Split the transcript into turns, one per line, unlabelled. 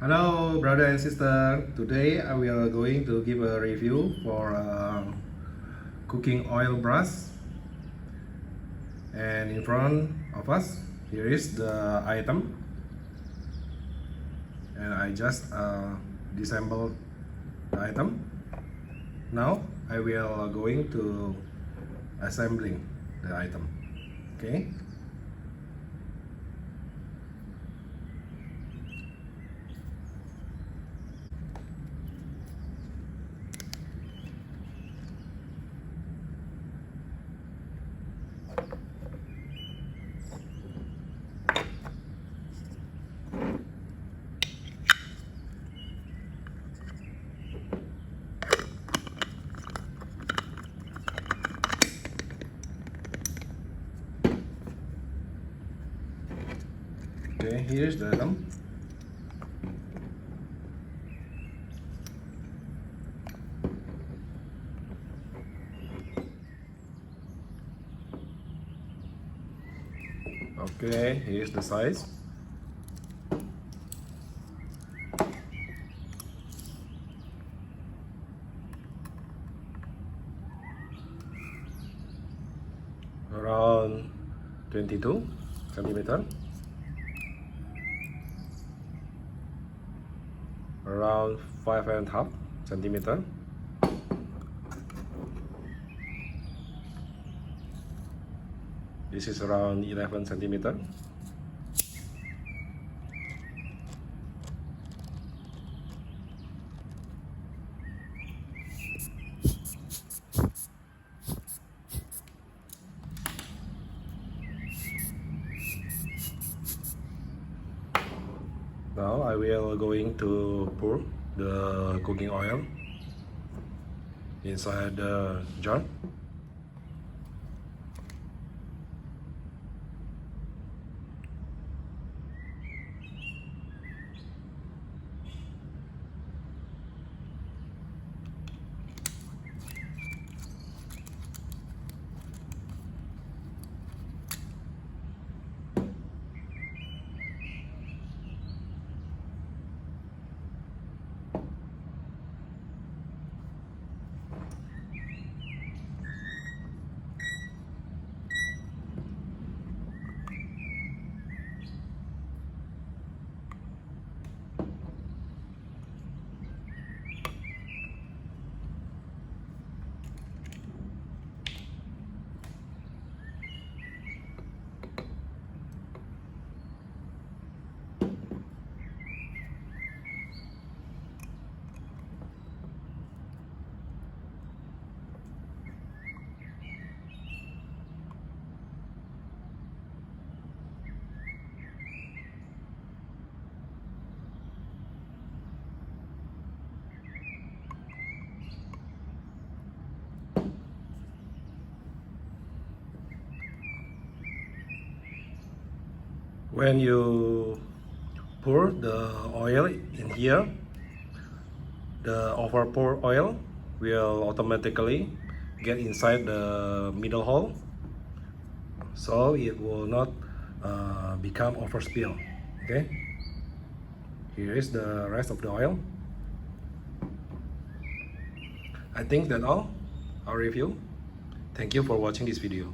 Hello brother and sister, today I will going to give a review for cooking oil brush, and in front of us here is the item, and I just disassemble the item. Now I will going to assembling the item. Okay. Okay, here's the item. Okay, here's the size. Around 22 centimeter. Around 5.5 centimeter. This is around 11 centimeter. Now I will going to pour the cooking oil inside the jar. When you pour the oil in here, the overpour oil will automatically get inside the middle hole, so it will not become overspill. Okay, here is the rest of the oil. I think that's all our review. Thank you for watching this video.